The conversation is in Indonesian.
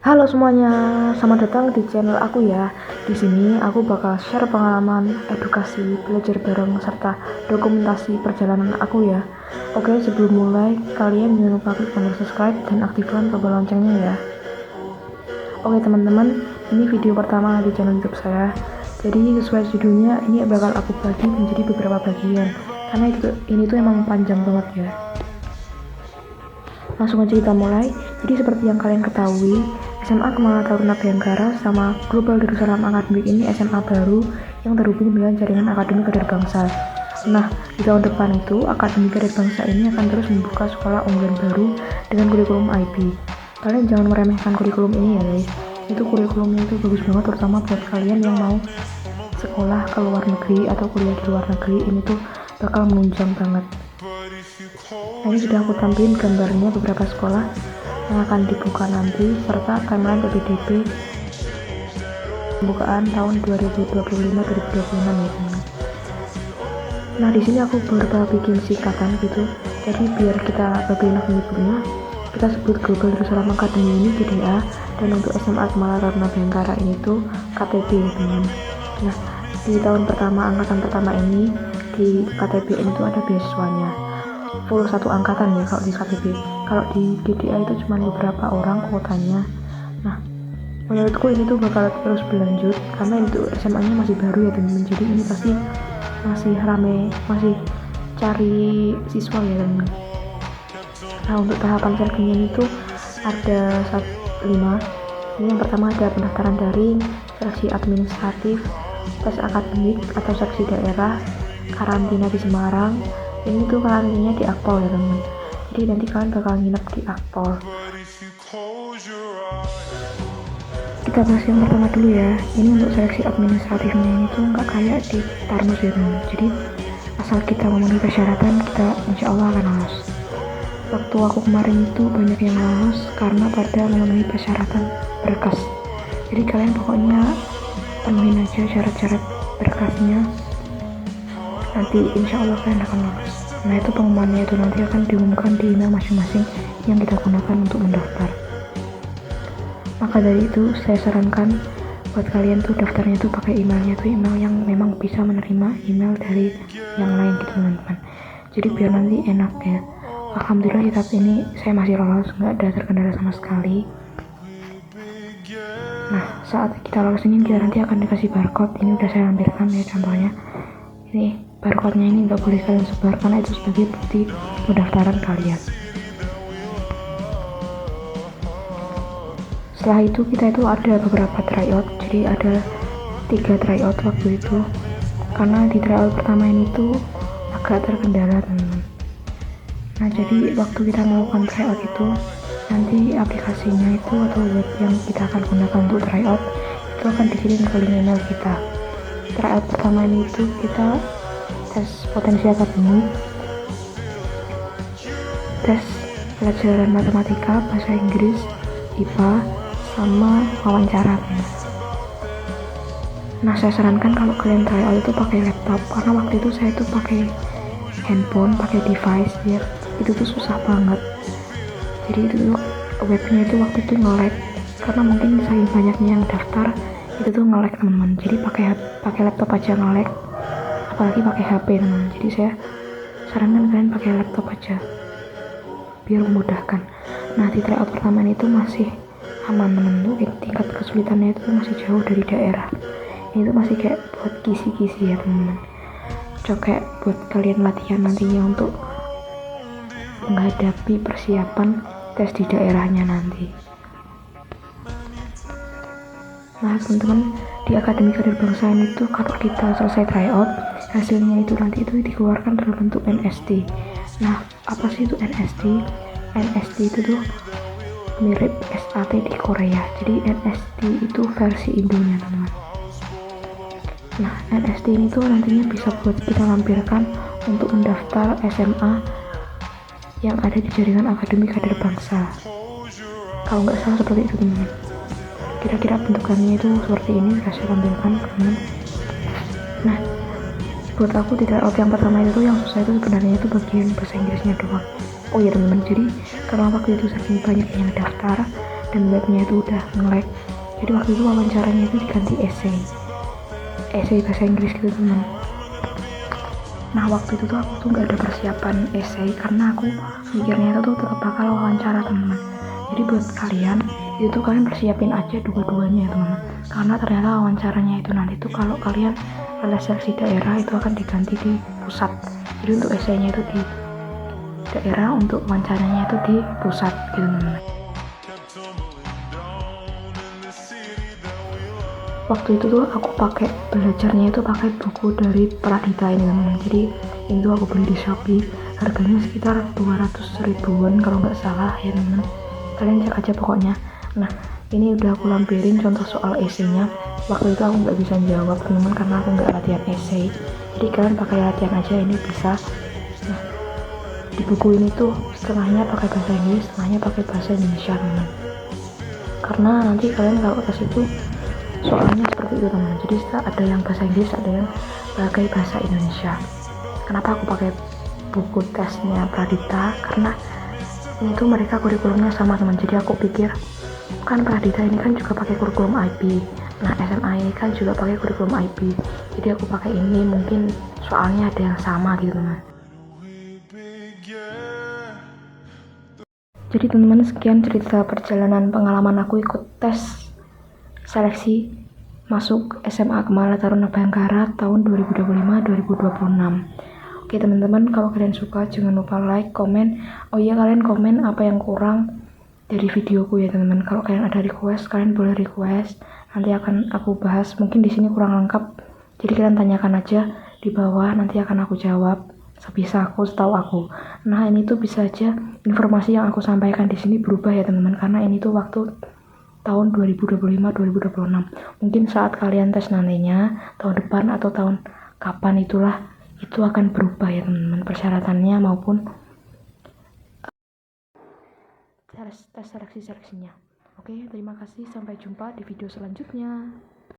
Halo semuanya, selamat datang di channel aku ya. Di sini aku bakal share pengalaman, edukasi, belajar bareng serta dokumentasi perjalanan aku ya. Oke, sebelum mulai, kalian jangan lupa klik tombol subscribe dan aktifkan tombol loncengnya ya. Oke teman-teman, ini video pertama di channel YouTube saya. Jadi sesuai judulnya, ini bakal aku bagi menjadi beberapa bagian. Karena ini tuh emang panjang banget ya. Langsung aja kita mulai. Jadi seperti yang kalian ketahui, SMA Kemala Taruna Bayangkara sama Global Darussalam Akademik ini SMA baru yang terhubung dengan jaringan Akademi Kader Bangsa. Nah, di tahun depan itu Akademi Kader Bangsa ini akan terus membuka sekolah unggulan baru dengan kurikulum IB. Kalian jangan meremehkan kurikulum ini ya guys. Itu kurikulumnya itu bagus banget, terutama buat kalian yang mau sekolah ke luar negeri atau kuliah di luar negeri. Ini tuh bakal menunjang banget. Nah, ini sudah aku tampilin gambarnya beberapa sekolah yang akan dibuka nanti serta timeline PPDB pembukaan tahun 2025-2026 ya teman. Nah, di sini aku beberapa bikin singkatan gitu. Jadi biar kita lebih enak menyebutnya, kita sebut Global Darussalam Academy ini GDA, dan untuk SMA Kemala Taruna Bayangkara ini tuh KTB ya teman. Nah, di tahun pertama, angkatan pertama ini di KTB ini tuh ada beasiswanya full satu angkatan ya kalau di KTB. Kalau di GDA itu cuma beberapa orang kuotanya. Nah, menurutku ini tuh bakal terus berlanjut karena itu SMA-nya masih baru ya teman-teman. Jadi ini pasti masih rame, masih cari siswa ya teman. Nah, untuk tahapan seleksinya itu ada 5. Ini yang pertama ada pendaftaran daring, seleksi administratif, tes akademik atau seleksi daerah, karantina di Semarang. Ini tuh karantinanya di Akpol ya teman. Jadi nanti kalian bakal nginep di Akpol. Kita bahas yang pertama dulu ya. Ini untuk seleksi administratifnya ini tuh nggak kayak di Tarmus ya teman. Jadi asal kita memenuhi persyaratan, kita insya Allah akan lolos. Waktu aku kemarin itu banyak yang lolos karena pada memenuhi persyaratan berkas. Jadi kalian pokoknya penuhin aja syarat-syarat berkasnya, nanti insya Allah kalian akan lolos. Nah, itu pengumumannya itu nanti akan diumumkan di email masing-masing yang kita gunakan untuk mendaftar. Maka dari itu saya sarankan buat kalian tuh daftarnya tuh pakai emailnya tuh email yang memang bisa menerima email dari yang lain gitu teman-teman. Jadi biar nanti enak ya. Alhamdulillah di tahap ini saya masih lolos, nggak ada terkendala sama sekali. Nah, saat kita lolos ini kita nanti akan dikasih barcode. Ini udah saya lampirkan ya contohnya. Ini barcode-nya ini nggak boleh kalian sebar karena itu sebagai bukti pendaftaran kalian. Setelah itu kita itu ada beberapa tryout. Jadi ada 3 tryout waktu itu karena di tryout pertama ini tuh agak terkendala teman-teman. Nah, jadi waktu kita melakukan tryout itu nanti aplikasinya itu atau web yang kita akan gunakan untuk tryout itu akan dikirim ke link email kita. Tryout pertama ini itu kita tes potensi akademik, tes pelajaran matematika, bahasa Inggris, IPA, sama wawancara. Nah, saya sarankan kalau kalian tryout itu pakai laptop karena waktu itu saya itu pakai handphone, pakai device ya, itu tuh susah banget. Jadi itu tuh webnya itu waktu itu nge-lag karena mungkin saking banyaknya yang daftar, itu tuh nge-lag teman-teman. Jadi pakai laptop aja nge-lag, apalagi pakai HP teman. Jadi saya sarankan kalian pakai laptop aja biar memudahkan. Nah, di tryout pertama itu masih aman teman tuh, tingkat kesulitannya itu masih jauh dari daerah. Ini tuh masih kayak buat kisi-kisi ya teman-teman. Coba buat kalian latihan nantinya untuk menghadapi persiapan tes di daerahnya nanti. Nah teman-teman, di Akademi Kader Bangsa ini tuh kalau kita selesai tryout, hasilnya itu nanti itu dikeluarkan dalam bentuk NST. Nah, apa sih itu NST? NST itu tuh mirip SAT di Korea. Jadi NST itu versi Indonya teman-teman. Nah, NST ini tuh nantinya bisa buat kita lampirkan untuk mendaftar SMA yang ada di jaringan Akademi Kader Bangsa. Kalau nggak salah seperti itu teman-teman. Kira-kira bentukannya itu seperti ini, saya tampilkan teman-teman. Nah, buat aku di tryout yang pertama itu yang susah itu sebenarnya itu bagian bahasa Inggrisnya doang. Oh ya teman-teman, jadi karena waktu itu saking banyak yang daftar dan webnya itu udah nge-lag. Jadi waktu itu wawancaranya itu diganti essay bahasa Inggris gitu teman. Nah waktu itu tuh aku tuh nggak ada persiapan essay karena aku mikirnya itu tuh tetap bakal wawancara teman. Jadi buat kalian itu kalian persiapin aja dua-duanya ya teman, karena ternyata wawancaranya itu nanti tuh kalau kalian pada seleksi daerah itu akan diganti di pusat. Jadi untuk essay-nya itu di daerah, untuk wawancaranya itu di pusat gitu teman. Waktu itu tuh aku pakai belajarnya itu pakai buku dari Pradita ini teman. Jadi itu aku beli di Shopee, harganya sekitar 200 ribuan kalau nggak salah ya teman. Kalian cek aja pokoknya. Nah ini udah aku lampirin contoh soal essay-nya. Waktu itu aku nggak bisa jawab teman karena aku nggak latihan essay. Jadi kalian pakai latihan aja, ini bisa. Nah di buku ini tuh setengahnya pakai bahasa Inggris, setengahnya pakai bahasa Indonesia teman. Karena nanti kalian kalau tes itu soalnya seperti itu teman. Jadi ada yang bahasa Inggris, ada yang pakai bahasa Indonesia. Kenapa aku pakai buku tesnya Pradita? Karena ini tuh mereka kurikulumnya sama teman. Jadi aku pikir kan Pradita ini kan juga pakai kurikulum IP, nah SMA ini kan juga pakai kurikulum IP, jadi aku pakai ini, mungkin soalnya ada yang sama gitu teman. Jadi teman-teman, sekian cerita perjalanan pengalaman aku ikut tes seleksi masuk SMA Kemala Taruna Bayangkara tahun 2025-2026. Oke teman-teman, kalau kalian suka jangan lupa like, komen. Oh iya, kalian komen apa yang kurang dari videoku ya teman-teman. Kalau kalian ada request, kalian boleh request, nanti akan aku bahas. Mungkin di sini kurang lengkap, jadi kalian tanyakan aja di bawah, nanti akan aku jawab sebisa aku, setahu aku. Nah ini tuh bisa aja informasi yang aku sampaikan di sini berubah ya teman-teman, karena ini tuh waktu tahun 2025-2026. Mungkin saat kalian tes nantinya tahun depan atau tahun kapan itulah, itu akan berubah ya teman-teman, persyaratannya maupun tes seleksinya. Oke, terima kasih, sampai jumpa di video selanjutnya.